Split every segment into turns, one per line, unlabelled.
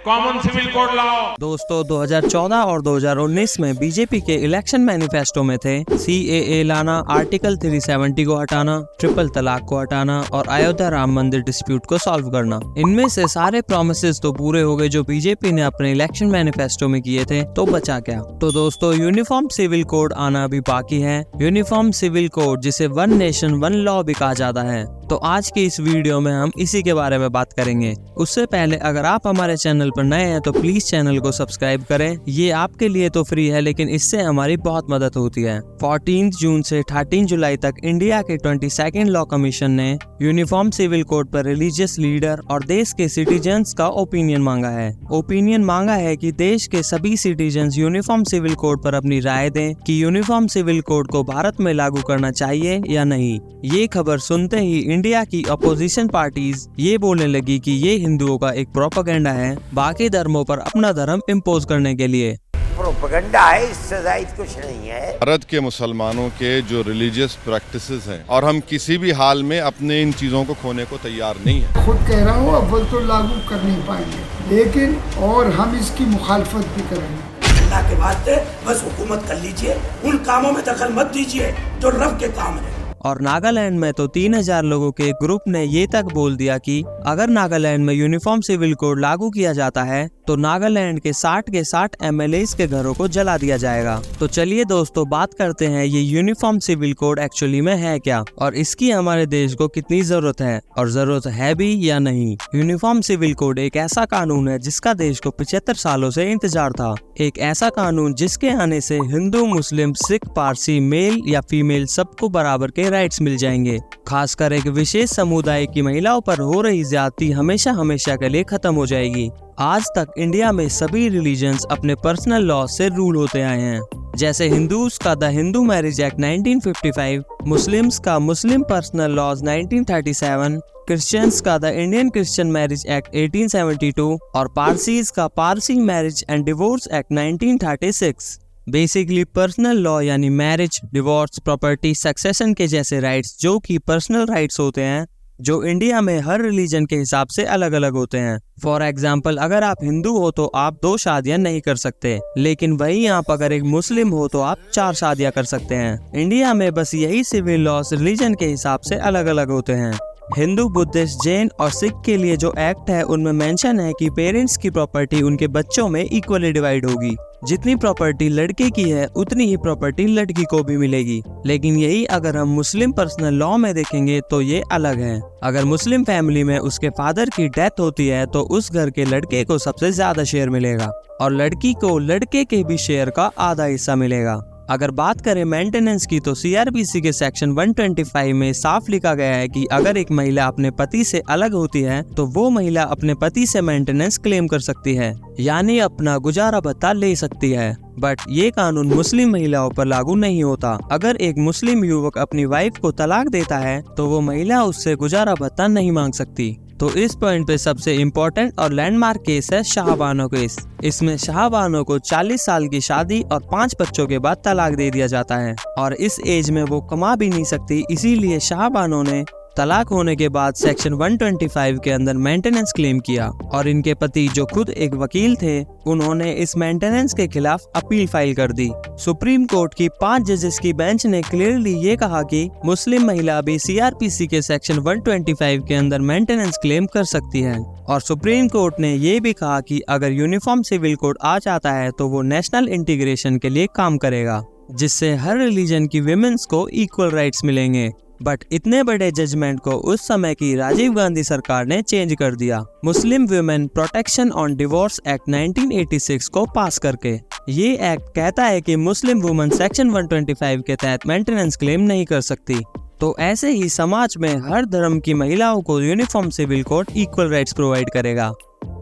Common civil code लाओ।
दोस्तों 2014 और 2019 में बीजेपी के इलेक्शन मैनिफेस्टो में थे CAA लाना, आर्टिकल 370 को हटाना, ट्रिपल तलाक को हटाना और अयोध्या राम मंदिर डिस्प्यूट को सॉल्व करना। इनमें से सारे प्रॉमिसेस तो पूरे हो गए जो बीजेपी ने अपने इलेक्शन मैनिफेस्टो में किए थे, तो बचा क्या? तो दोस्तों यूनिफॉर्म सिविल कोड आना अभी बाकी है। यूनिफॉर्म सिविल कोड जिसे वन नेशन वन लॉ भी कहा जाता है। तो आज की इस वीडियो में हम इसी के बारे में बात करेंगे। उससे पहले अगर आप हमारे चैनल पर नए हैं तो प्लीज चैनल को सब्सक्राइब करें। ये आपके लिए तो फ्री है लेकिन इससे हमारी बहुत मदद होती है। 14 जून से 13 जुलाई तक इंडिया के 22nd लॉ कमीशन ने यूनिफॉर्म सिविल कोड पर रिलीजियस लीडर और देश के सिटीजन्स का ओपिनियन मांगा है। ओपिनियन मांगा है कि देश के सभी सिटीजन्स यूनिफॉर्म सिविल कोड पर अपनी राय दें कि यूनिफॉर्म सिविल कोड को भारत में लागू करना चाहिए या नहीं। ये खबर सुनते ही इंडिया की अपोजिशन पार्टीज ये बोलने लगी कि ये हिंदुओं का एक प्रोपेगेंडा है बाकी धर्मों पर अपना धर्म इम्पोज करने के लिए।
प्रोपेगेंडा है, इससे ज़ायद कुछ नहीं है।
भारत के मुसलमानों के जो रिलीजियस प्रैक्टिसेस हैं और हम किसी भी हाल में अपने इन चीजों को खोने को तैयार नहीं है।
खुद कह रहा हूँ अव्वल तो लागू कर नहीं पाएंगे लेकिन और हम इसकी मुखालफत भी करेंगे।
अल्लाह के वास्ते बस हुकूमत कर लीजिए, उन कामों में दखल मत दीजिए जो रब के काम है।
और नागालैंड में तो 3000 लोगों के ग्रुप ने ये तक बोल दिया कि अगर नागालैंड में यूनिफॉर्म सिविल कोड लागू किया जाता है तो नागालैंड के 60 MLAs के घरों को जला दिया जाएगा। तो चलिए दोस्तों बात करते हैं ये यूनिफॉर्म सिविल कोड एक्चुअली में है क्या और इसकी हमारे देश को कितनी जरूरत है और जरूरत है भी या नहीं। यूनिफॉर्म सिविल कोड एक ऐसा कानून है जिसका देश को 75 सालों से इंतजार था। एक ऐसा कानून जिसके आने से हिंदू, मुस्लिम, सिख, पारसी, मेल या फीमेल सबको बराबर के राइट्स मिल जाएंगे। खासकर एक विशेष समुदाय की महिलाओं पर हो रही ज्यादती हमेशा हमेशा के लिए खत्म हो जाएगी। आज तक इंडिया में सभी रिलीजन्स अपने पर्सनल लॉ से रूल होते आए हैं। जैसे हिंदूज का the Hindu marriage act 1955, Muslims का मुस्लिम पर्सनल लॉज 1937, क्रिश्चियंस का the Indian Christian marriage act 1872 और पारसीज का Parsi marriage and divorce act 1936। Basically personal law यानी मैरिज, डिवोर्स, प्रॉपर्टी, सक्सेशन के जैसे राइट्स जो कि पर्सनल राइट्स होते हैं जो इंडिया में हर रिलीजन के हिसाब से अलग अलग होते हैं। फॉर एग्जाम्पल अगर आप हिंदू हो तो आप 2 शादियां नहीं कर सकते, लेकिन वहीं आप अगर एक मुस्लिम हो तो आप 4 शादियां कर सकते हैं। इंडिया में बस यही सिविल लॉस रिलीजन के हिसाब से अलग अलग होते हैं। हिंदू, बुद्धिस्ट, जैन और सिख के लिए जो एक्ट है उनमें मेंशन है कि पेरेंट्स की प्रॉपर्टी उनके बच्चों में इक्वली डिवाइड होगी। जितनी प्रॉपर्टी लड़के की है उतनी ही प्रॉपर्टी लड़की को भी मिलेगी। लेकिन यही अगर हम मुस्लिम पर्सनल लॉ में देखेंगे तो ये अलग है। अगर मुस्लिम फैमिली में उसके फादर की डेथ होती है तो उस घर के लड़के को सबसे ज्यादा शेयर मिलेगा और लड़की को लड़के के भी शेयर का आधा हिस्सा मिलेगा। अगर बात करें मेंटेनेंस की तो CRPC के सेक्शन 125 में साफ लिखा गया है कि अगर एक महिला अपने पति से अलग होती है तो वो महिला अपने पति से मेंटेनेंस क्लेम कर सकती है, यानी अपना गुजारा भत्ता ले सकती है। बट ये कानून मुस्लिम महिलाओं पर लागू नहीं होता। अगर एक मुस्लिम युवक अपनी वाइफ को तलाक देता है तो वो महिला उससे गुजारा भत्ता नहीं मांग सकती। तो इस पॉइंट पे सबसे इम्पोर्टेंट और लैंडमार्क केस है शाहबानो केस। इसमें शाहबानो को 40 साल की शादी और 5 बच्चों के बाद तलाक दे दिया जाता है और इस एज में वो कमा भी नहीं सकती, इसीलिए शाहबानो ने तलाक होने के बाद सेक्शन 125 के अंदर मेंटेनेंस क्लेम किया और इनके पति जो खुद एक वकील थे उन्होंने इस मेंटेनेंस के खिलाफ अपील फाइल कर दी। सुप्रीम कोर्ट की 5 जजेस की बेंच ने क्लियरली ये कहा कि मुस्लिम महिला भी CRPC के सेक्शन 125 के अंदर मेंटेनेंस क्लेम कर सकती है और सुप्रीम कोर्ट ने ये भी कहा कि अगर यूनिफॉर्म सिविल कोड आ जाता है तो वो नेशनल इंटीग्रेशन के लिए काम करेगा जिससे हर रिलीजन की विमेंस को इक्वल राइट्स मिलेंगे। बट इतने बड़े जजमेंट को उस समय की राजीव गांधी सरकार ने चेंज कर दिया Muslim women protection on divorce act 1986 को पास करके। ये एक्ट कहता है कि मुस्लिम वुमेन सेक्शन 125 के तहत मेंटेनेंस क्लेम नहीं कर सकती। तो ऐसे ही समाज में हर धर्म की महिलाओं को uniform civil code equal rights provide करेगा।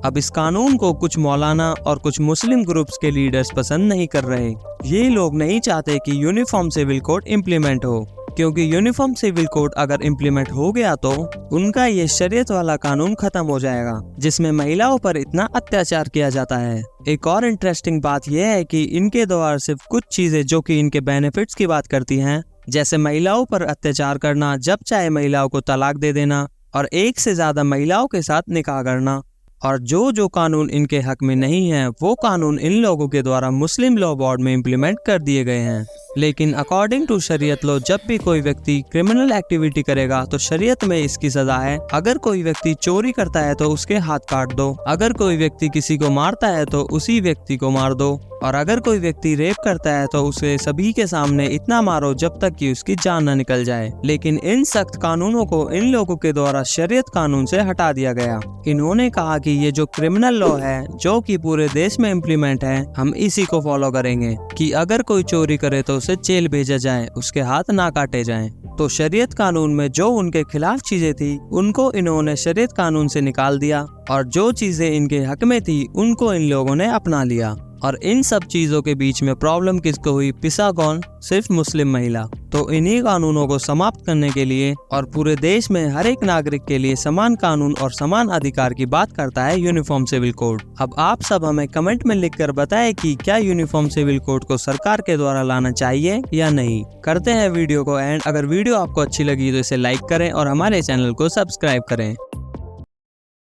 अब इस कानून को कुछ मौलाना और कुछ मुस्लिम ग्रुप्स के लीडर्स पसंद नहीं कर रहे। ये लोग नहीं चाहते कि यूनिफॉर्म सिविल कोड इम्प्लीमेंट हो, क्योंकि यूनिफॉर्म सिविल कोड अगर इम्प्लीमेंट हो गया तो उनका ये शरीयत वाला कानून खत्म हो जाएगा जिसमें महिलाओं पर इतना अत्याचार किया जाता है। एक और इंटरेस्टिंग बात यह है कि इनके द्वारा सिर्फ कुछ चीजें जो कि इनके बेनिफिट्स की बात करती हैं, जैसे महिलाओं पर अत्याचार करना, जब चाहे महिलाओं को तलाक दे देना और एक से ज्यादा महिलाओं के साथ निकाह करना, और जो कानून इनके हक में नहीं है वो कानून इन लोगों के द्वारा मुस्लिम लॉ बोर्ड में इम्प्लीमेंट कर दिए गए हैं। लेकिन अकॉर्डिंग टू शरीयत लॉ जब भी कोई व्यक्ति क्रिमिनल एक्टिविटी करेगा तो शरीयत में इसकी सजा है। अगर कोई व्यक्ति चोरी करता है तो उसके हाथ काट दो, अगर कोई व्यक्ति किसी को मारता है तो उसी व्यक्ति को मार दो, और अगर कोई व्यक्ति रेप करता है तो उसे सभी के सामने इतना मारो जब तक कि उसकी जान न निकल जाए। लेकिन इन सख्त कानूनों को इन लोगों के द्वारा शरीयत कानून से हटा दिया गया। इन्होंने कहा कि ये जो क्रिमिनल लॉ है जो कि पूरे देश में इम्प्लीमेंट है, हम इसी को फॉलो करेंगे कि अगर कोई चोरी करे तो उसे जेल भेजा जाए, उसके हाथ ना काटे जाएं। तो शरीयत कानून में जो उनके खिलाफ चीजें थी उनको इन्होंने शरीयत कानून से निकाल दिया, और जो चीजें इनके हक में थी उनको इन लोगों ने अपना लिया। और इन सब चीजों के बीच में प्रॉब्लम किसको हुई? पिसा कौन? सिर्फ मुस्लिम महिला। तो इन्हीं कानूनों को समाप्त करने के लिए और पूरे देश में हर एक नागरिक के लिए समान कानून और समान अधिकार की बात करता है यूनिफॉर्म सिविल कोड। अब आप सब हमें कमेंट में लिखकर बताएं कि क्या यूनिफॉर्म सिविल कोड को सरकार के द्वारा लाना चाहिए या नहीं। करते हैं वीडियो को एंड। अगर वीडियो आपको अच्छी लगी तो इसे लाइक करें और हमारे चैनल को सब्सक्राइब करें।